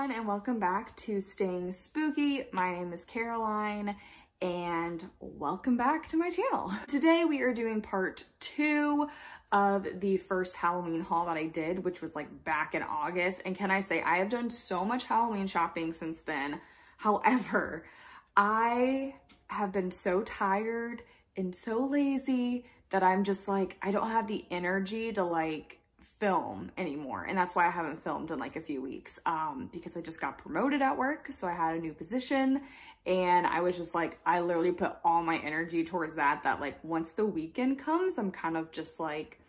everyone, and welcome back to Staying Spooky. My name is Caroline and welcome back to my channel. Today we are doing part 2 of the first Halloween haul that I did, which was like back in August. And can I say, I have done so much Halloween shopping since then. However, I have been so tired and so lazy that I'm just like, I don't have the energy to like film anymore. And that's why I haven't filmed in like a few weeks, because I just got promoted at work. So I had a new position and I was just like, I literally put all my energy towards that like once the weekend comes, I'm kind of just like,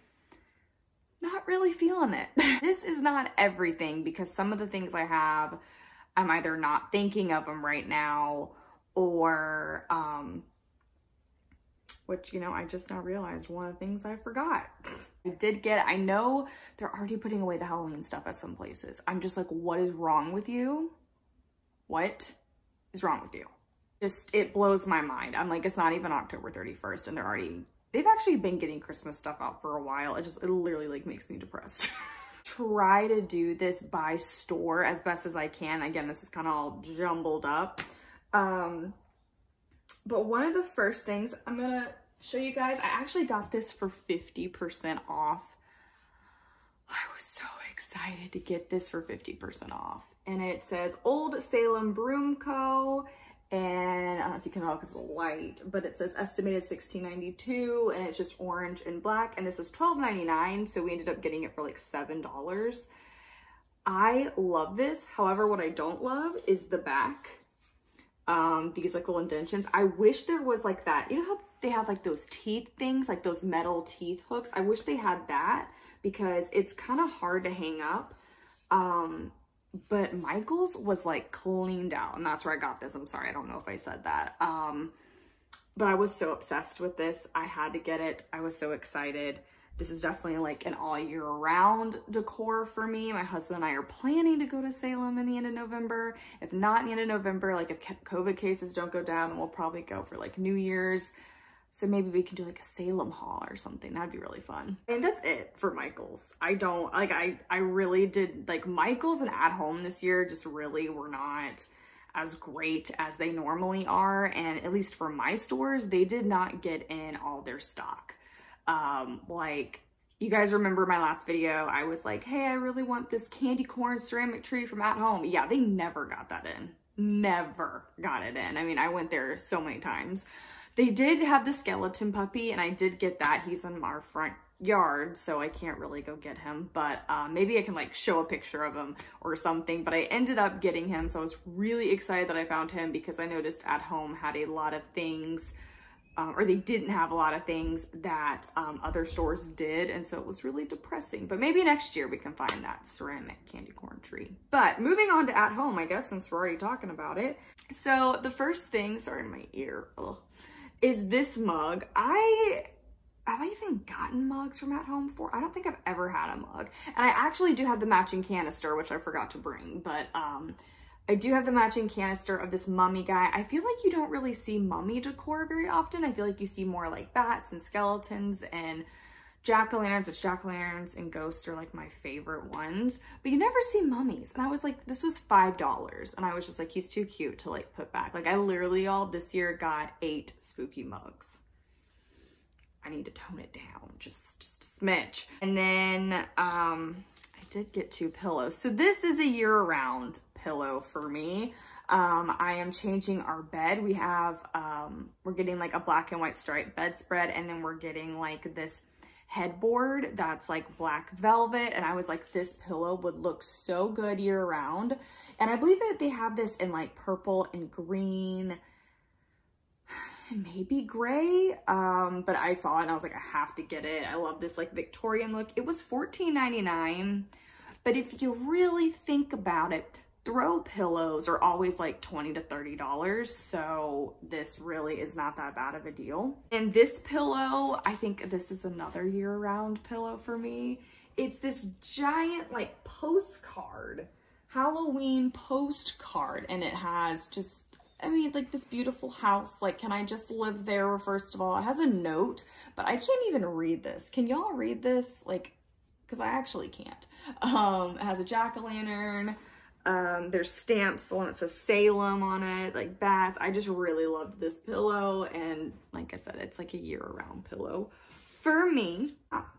not really feeling it. This is not everything, because some of the things I have, I'm either not thinking of them right now or, which, you know, I just now realized one of the things I forgot. I know they're already putting away the Halloween stuff at some places. I'm just like, what is wrong with you? What is wrong with you? It blows my mind. I'm like, it's not even October 31st and they've actually been getting Christmas stuff out for a while. It literally like makes me depressed. Try to do this by store as best as I can. Again, this is kind of all jumbled up. But one of the first things I'm gonna show you guys, I actually got this for 50% off. I was so excited to get this for 50% off. And it says Old Salem Broom Co. And I don't know if you can tell because of the light, but it says estimated $16.92 and it's just orange and black. And this is $12.99. So we ended up getting it for like $7. I love this. However, what I don't love is the back. These like little indentions. I wish there was like that, you know how they have like those teeth things, like those metal teeth hooks. I wish they had that because it's kind of hard to hang up. But Michael's was like cleaned out and that's where I got this. I'm sorry, I don't know if I said that. But I was so obsessed with this. I had to get it. I was so excited. This is definitely like an all year round decor for me. My husband and I are planning to go to Salem in the end of November. If not in the end of November, like if COVID cases don't go down, then we'll probably go for like New Year's. So maybe we can do like a Salem haul or something. That'd be really fun. And that's it for Michael's. I really did like Michael's and At Home this year just really were not as great as they normally are. And at least for my stores, they did not get in all their stock. Like you guys remember my last video, I was like, hey, I really want this candy corn ceramic tree from At Home. Yeah, they never got that in. Never got it in. I mean, I went there so many times. They did have the skeleton puppy and I did get that. He's in our front yard, so I can't really go get him, but maybe I can like show a picture of him or something. But I ended up getting him, so I was really excited that I found him because I noticed At Home had a lot of things, or they didn't have a lot of things that other stores did, and so it was really depressing. But maybe next year we can find that ceramic candy corn tree. But moving on to At Home, I guess, since we're already talking about it. So the first thing, sorry, my ear, is this mug. Have I even gotten mugs from At Home before? I don't think I've ever had a mug. And I actually do have the matching canister, which I forgot to bring, but I do have the matching canister of this mummy guy. I feel like you don't really see mummy decor very often. I feel like you see more like bats and skeletons and jack-o'-lanterns, which jack-o'-lanterns and ghosts are like my favorite ones, but you never see mummies. And I was like, this was $5. And I was just like, he's too cute to like put back. Like I literally this year got 8 spooky mugs. I need to tone it down just a smidge. And then I did get 2 pillows. So this is a year-round pillow for me. I am changing our bed. We have, we're getting like a black and white striped bedspread, and then we're getting like this headboard that's like black velvet. And I was like, this pillow would look so good year round. And I believe that they have this in like purple and green, maybe gray, but I saw it and I was like, I have to get it. I love this like Victorian look. It was $14.99, but if you really think about it, throw pillows are always like $20 to $30, so this really is not that bad of a deal. And this pillow, I think this is another year-round pillow for me. It's this giant like postcard, Halloween postcard, and it has just, I mean, like this beautiful house. Like, can I just live there? First of all, it has a note, but I can't even read this. Can y'all read this? Like, because I actually can't. It has a jack-o'-lantern. There's stamps, the one that says Salem on it, like bats. I just really loved this pillow. And like I said, it's like a year-round pillow for me.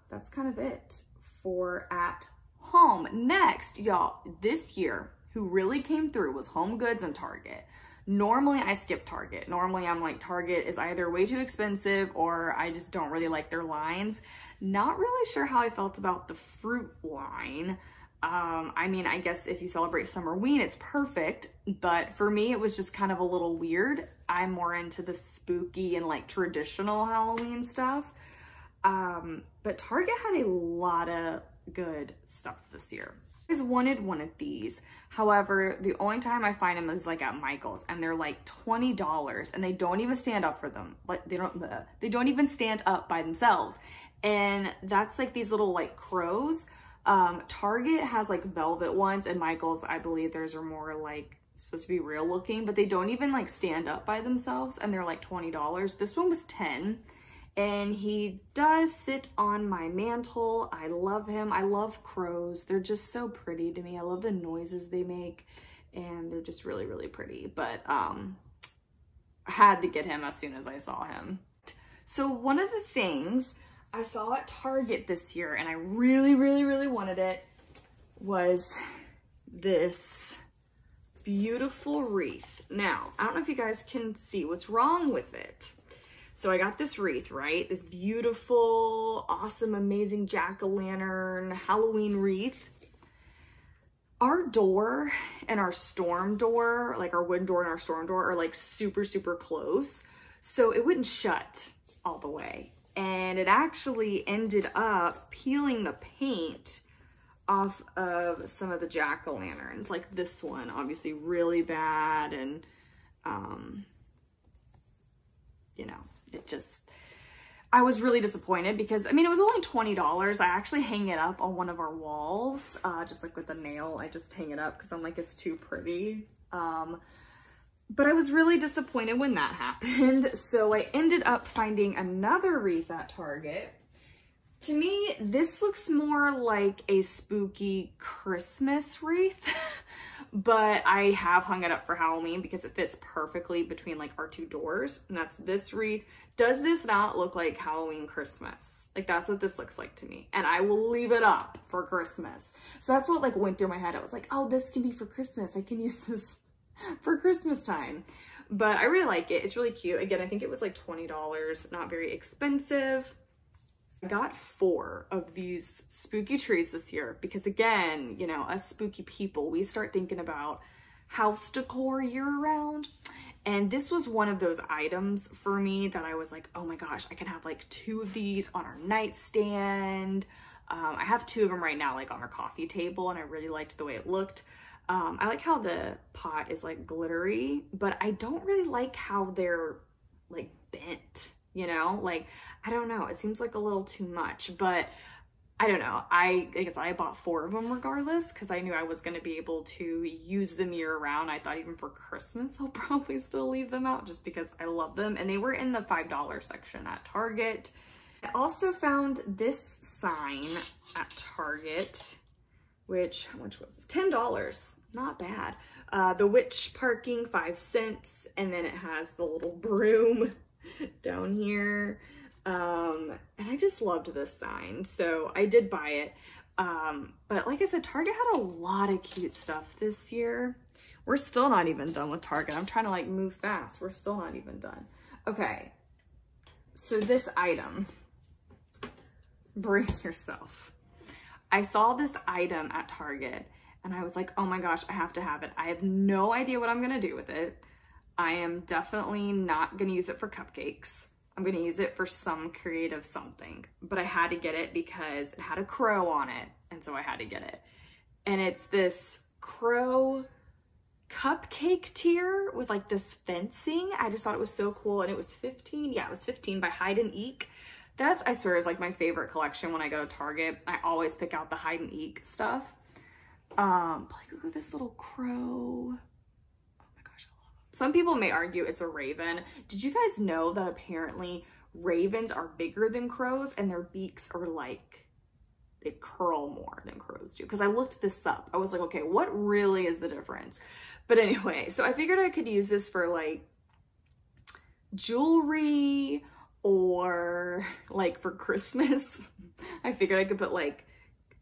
That's kind of it for at home. Next, y'all, this year, who really came through was Home Goods and Target. Normally I skip Target. Normally I'm like, Target is either way too expensive or I just don't really like their lines. Not really sure how I felt about the fruit line. I mean, I guess if you celebrate Haul-o-ween, it's perfect, but for me, it was just kind of a little weird. I'm more into the spooky and like traditional Halloween stuff. But Target had a lot of good stuff this year. I always wanted one of these. However, the only time I find them is like at Michael's, and they're like $20, and they don't even stand up for them. Like they don't even stand up by themselves. And that's like these little like crows. Target has like velvet ones, and Michael's, I believe theirs are more like supposed to be real looking, but they don't even like stand up by themselves, and they're like $20. This one was $10. And he does sit on my mantle. I love him. I love crows. They're just so pretty to me. I love the noises they make, and they're just really, really pretty. But I had to get him as soon as I saw him. So one of the things I saw at Target this year, and I really, really, really wanted it, was this beautiful wreath. Now, I don't know if you guys can see what's wrong with it. So I got this wreath, right? This beautiful, awesome, amazing jack-o'-lantern Halloween wreath. Our door and our storm door, like our wooden door and our storm door, are like super, super close. So it wouldn't shut all the way. And it actually ended up peeling the paint off of some of the jack-o'-lanterns. Like this one, obviously really bad. And, you know, it just, I was really disappointed because, I mean, it was only $20. I actually hang it up on one of our walls, just like with a nail. I just hang it up because I'm like, it's too pretty. But I was really disappointed when that happened. So I ended up finding another wreath at Target. To me, this looks more like a spooky Christmas wreath, but I have hung it up for Halloween because it fits perfectly between like our two doors, and that's this wreath. Does this not look like Halloween Christmas? Like that's what this looks like to me, and I will leave it up for Christmas. So that's what like went through my head. I was like, oh, this can be for Christmas. I can use this for Christmas time. But I really like it. It's really cute. Again, I think it was like $20, not very expensive. I got 4 of these spooky trees this year because, again, you know, us spooky people, we start thinking about house decor year round. And this was one of those items for me that I was like, oh my gosh, I can have like 2 of these on our nightstand. I have 2 of them right now, like on our coffee table, and I really liked the way it looked. I like how the pot is like glittery, but I don't really like how they're like bent, you know? Like, I don't know, it seems like a little too much, but I don't know. I guess I bought 4 of them regardless because I knew I was going to be able to use them year round. I thought even for Christmas, I'll probably still leave them out just because I love them. And they were in the $5 section at Target. I also found this sign at Target, which, how much was this? $10. Not bad. The witch parking, 5 cents. And then it has the little broom down here. And I just loved this sign, so I did buy it. But like I said, Target had a lot of cute stuff this year. We're still not even done with Target. I'm trying to like move fast. We're still not even done. Okay, so this item, brace yourself. I saw this item at Target and I was like, oh my gosh, I have to have it. I have no idea what I'm gonna do with it. I am definitely not gonna use it for cupcakes. I'm gonna use it for some creative something, but I had to get it because it had a crow on it, and so I had to get it. And it's this crow cupcake tier with like this fencing. I just thought it was so cool, and it was 15. Yeah, it was 15 by Hide and Eek. That's, I swear, is like my favorite collection when I go to Target. I always pick out the Hide and Eek stuff. But like, look at this little crow. Some people may argue it's a raven. Did you guys know that apparently ravens are bigger than crows and their beaks are like they curl more than crows do. Because I looked this up. I was like, okay, what really is the difference? But anyway, so I figured I could use this for like jewelry or like for Christmas. I figured I could put like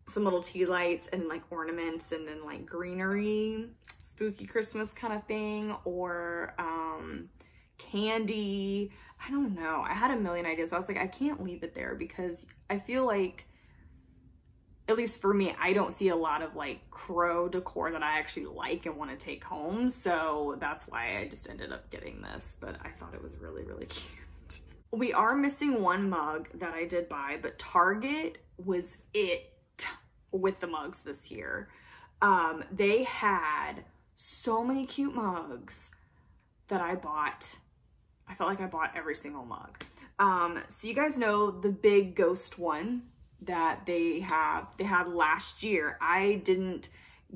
some little tea lights and like ornaments and then like greenery, spooky Christmas kind of thing, or candy. I don't know. I had a million ideas. So I was like, I can't leave it there because I feel like, at least for me, I don't see a lot of like crow decor that I actually like and want to take home. So that's why I just ended up getting this, but I thought it was really, really cute. We are missing one mug that I did buy, but Target was it with the mugs this year. They had so many cute mugs that I bought. I felt like I bought every single mug. So you guys know the big ghost one that they had last year. I didn't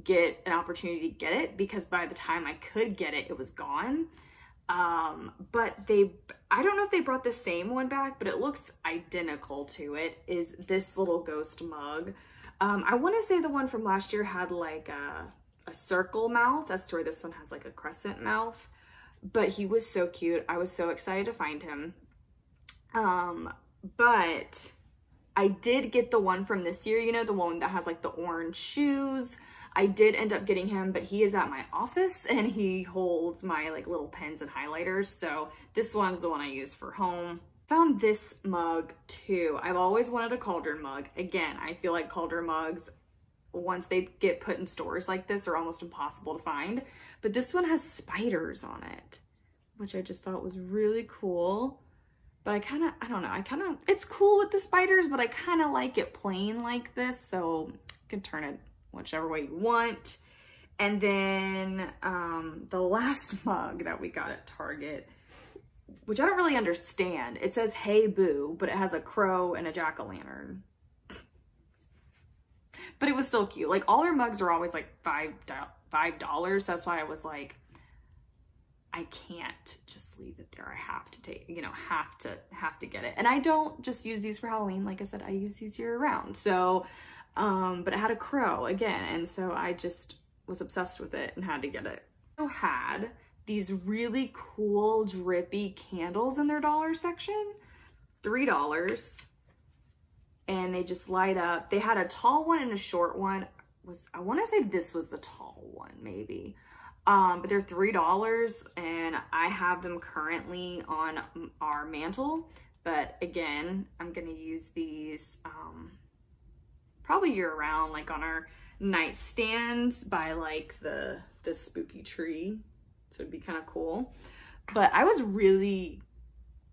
get an opportunity to get it because by the time I could get it, it was gone. But I don't know if they brought the same one back, but it looks identical to it, is this little ghost mug. I want to say the one from last year had like a circle mouth. That's where this one has like a crescent mouth, but he was so cute. I was so excited to find him. But I did get the one from this year, you know, the one that has like the orange shoes. I did end up getting him, but he is at my office and he holds my like little pens and highlighters. So this one's the one I use for home. Found this mug too. I've always wanted a cauldron mug. Again, I feel like cauldron mugs, once they get put in stores like this, are almost impossible to find. But this one has spiders on it, which I just thought was really cool. But I don't know, it's cool with the spiders, but I kind of like it plain like this. So you can turn it whichever way you want. And then the last mug that we got at Target, which I don't really understand. It says, "Hey Boo," but it has a crow and a jack-o'-lantern. But it was still cute. Like all their mugs are always like $5. That's why I was like, I can't just leave it there. I have to take, you know, have to get it. And I don't just use these for Halloween. Like I said, I use these year round. So, but it had a crow again. And so I just was obsessed with it and had to get it. Also had these really cool drippy candles in their dollar section, $3. And they just light up. They had a tall one and a short one. I want to say this was the tall one, maybe. But they're $3 and I have them currently on our mantle. But again, I'm gonna use these probably year round, like on our nightstands by like the spooky tree. So it'd be kind of cool. But I was really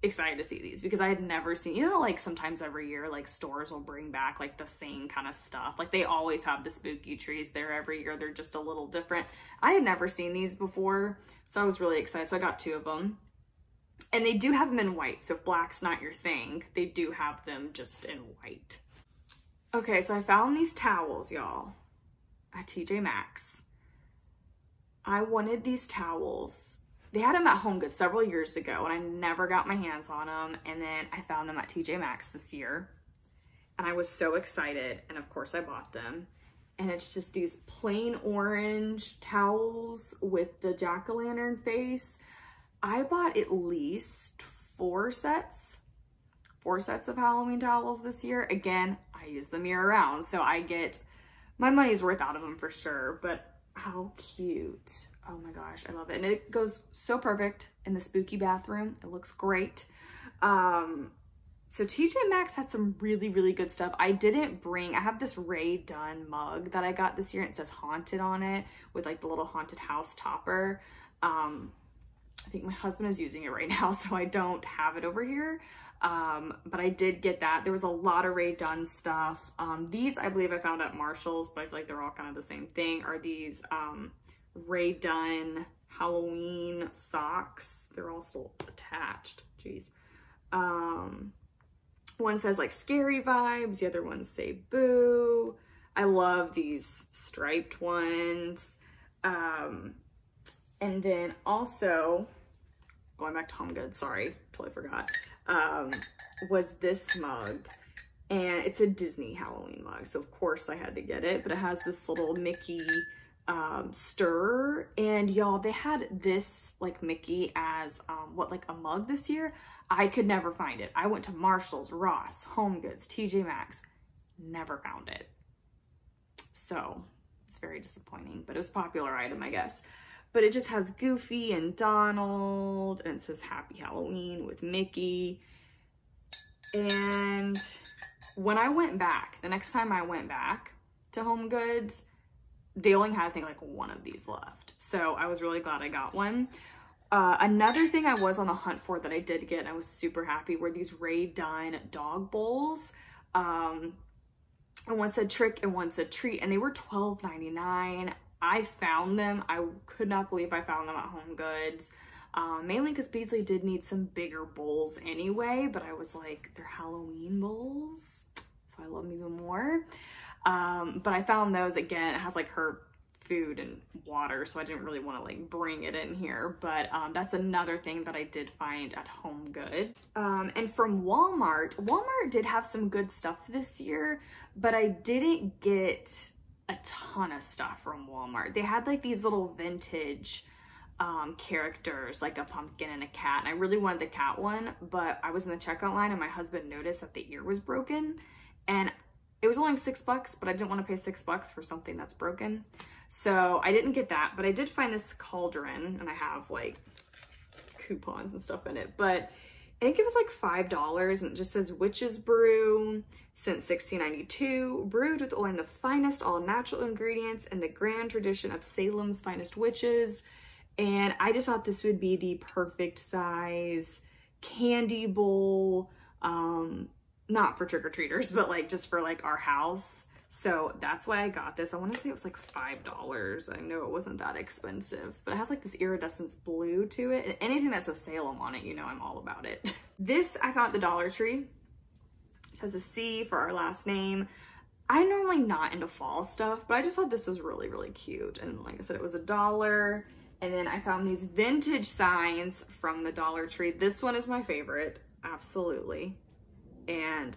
excited to see these because I had never seen, you know, like sometimes every year like stores will bring back like the same kind of stuff. Like they always have the spooky trees there every year. They're just a little different. I had never seen these before, so I was really excited. So I got 2 of them. And they do have them in white, so if black's not your thing, they do have them just in white. Okay, so I found these towels, y'all, at TJ Maxx. I wanted these towels. They had them at HomeGoods several years ago and I never got my hands on them. And then I found them at TJ Maxx this year and I was so excited. And of course I bought them. And it's just these plain orange towels with the jack-o'-lantern face. I bought at least 4 sets of Halloween towels this year. Again, I use them year round, so I get my money's worth out of them for sure. But how cute. Oh my gosh, I love it. And it goes so perfect in the spooky bathroom. It looks great. So TJ Maxx had some really, really good stuff. I have this Ray Dunn mug that I got this year and it says haunted on it with like the little haunted house topper. I think my husband is using it right now, so I don't have it over here. But I did get that. There was a lot of Ray Dunn stuff. These I believe I found at Marshall's, but I feel like they're all kind of the same thing, are these Ray Dunn Halloween socks. They're all still attached. Jeez. One says like scary vibes. The other ones say boo. I love these striped ones. And then also, going back to HomeGoods, sorry, totally forgot, was this mug. and it's a Disney Halloween mug, so of course I had to get it. But it has this little Mickey stir, and y'all, they had this like Mickey as like a mug this year. I could never find it. I went to Marshall's, Ross, Home Goods, TJ Maxx, never found it. So it's very disappointing, but it was a popular item, I guess. But it just has Goofy and Donald, and it says Happy Halloween with Mickey. And when I went back, the next time I went back to Home Goods, they only had, I think, like one of these left. So I was really glad I got one. Another thing I was on the hunt for that I did get, and I was super happy, were these Ray Dunn dog bowls. And one said trick and one said treat, and they were $12.99. I found them. I could not believe I found them at Home Goods. Mainly because Beasley did need some bigger bowls anyway, but I was like, they're Halloween bowls, so I love them even more. But I found those. Again, it has like her food and water, so I didn't really want to like bring it in here, but that's another thing that I did find at Home Goods. And from Walmart did have some good stuff this year, but I didn't get a ton of stuff from Walmart. They had like these little vintage characters, like a pumpkin and a cat, and I really wanted the cat one, but I was in the checkout line and my husband noticed that the ear was broken, and it was only $6, but I didn't want to pay $6 for something that's broken. So I didn't get that, but I did find this cauldron, and I have like coupons and stuff in it, but I think it was like $5, and it just says Witch's Brew since 1692, brewed with only the finest all natural ingredients and the grand tradition of Salem's finest witches. And I just thought this would be the perfect size candy bowl, not for trick-or-treaters, but like just for like our house. So that's why I got this. I want to say it was like $5. I know it wasn't that expensive, but it has like this iridescence blue to it, and anything that says Salem on it, you know I'm all about it. This I found at the Dollar Tree. It has a C for our last name. I'm normally not into fall stuff, but I just thought this was really, really cute. And like I said, it was $1. And then I found these vintage signs from the Dollar Tree. This one is my favorite, absolutely. And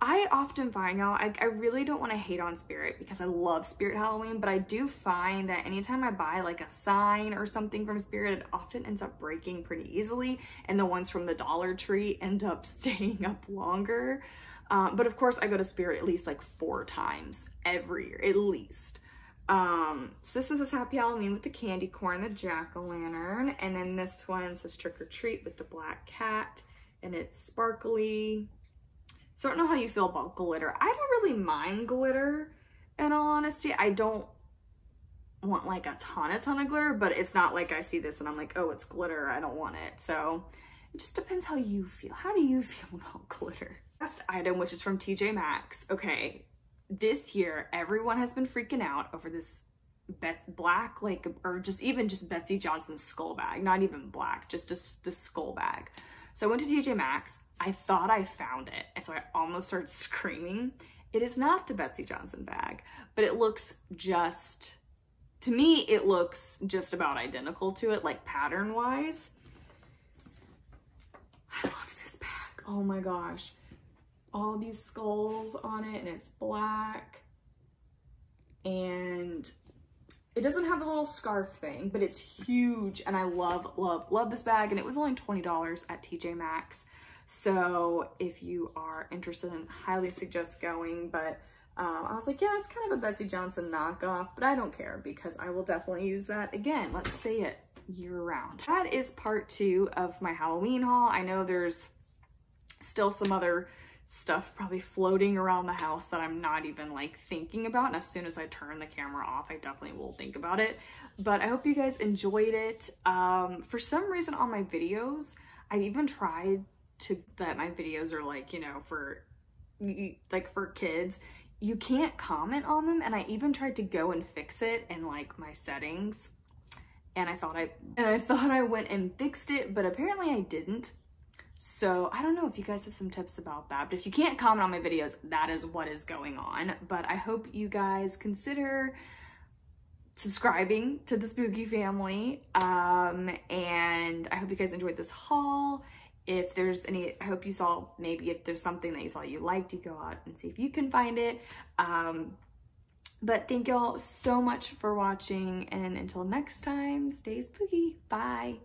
I often find, y'all, I really don't want to hate on Spirit because I love Spirit Halloween, but I do find that anytime I buy like a sign or something from Spirit, it often ends up breaking pretty easily, and the ones from the Dollar Tree end up staying up longer. But of course, I go to Spirit at least like 4 times every year, at least. So this is this Happy Halloween with the candy corn, the jack-o'-lantern, and then this one says Trick or Treat with the black cat, and it's sparkly. So I don't know how you feel about glitter. I don't really mind glitter, in all honesty. I don't want like a ton of glitter, but it's not like I see this and I'm like, oh, it's glitter, I don't want it. So it just depends how you feel. How do you feel about glitter? Last item, which is from TJ Maxx. Okay, this year, everyone has been freaking out over this black, like, or even just Betsy Johnson's skull bag. Not even black, just the skull bag. So I went to TJ Maxx. I thought I found it, and so I almost started screaming. It is not the Betsy Johnson bag, but it looks just, to me, it looks just about identical to it, like pattern-wise. I love this bag. Oh my gosh. All these skulls on it, and it's black. And it doesn't have the little scarf thing, but it's huge, and I love, love, love this bag, and it was only $20 at TJ Maxx. So if you are interested, and highly suggest going, but I was like, yeah, it's kind of a Betsy Johnson knockoff, but I don't care because I will definitely use that again. Let's say it year round. That is part 2 of my Halloween haul. I know there's still some other stuff probably floating around the house that I'm not even like thinking about, and as soon as I turn the camera off, I definitely will think about it. But I hope you guys enjoyed it. For some reason on my videos, I've even tried that my videos are like, you know, for kids, you can't comment on them, and I even tried to go and fix it in like my settings, and I thought I went and fixed it, but apparently I didn't. So I don't know if you guys have some tips about that, but if you can't comment on my videos, that is what is going on. But I hope you guys consider subscribing to the Spooky family, and I hope you guys enjoyed this haul. If there's any, I hope you saw, maybe if there's something that you saw you liked, you go out and see if you can find it. But thank y'all so much for watching, and until next time, stay spooky. Bye.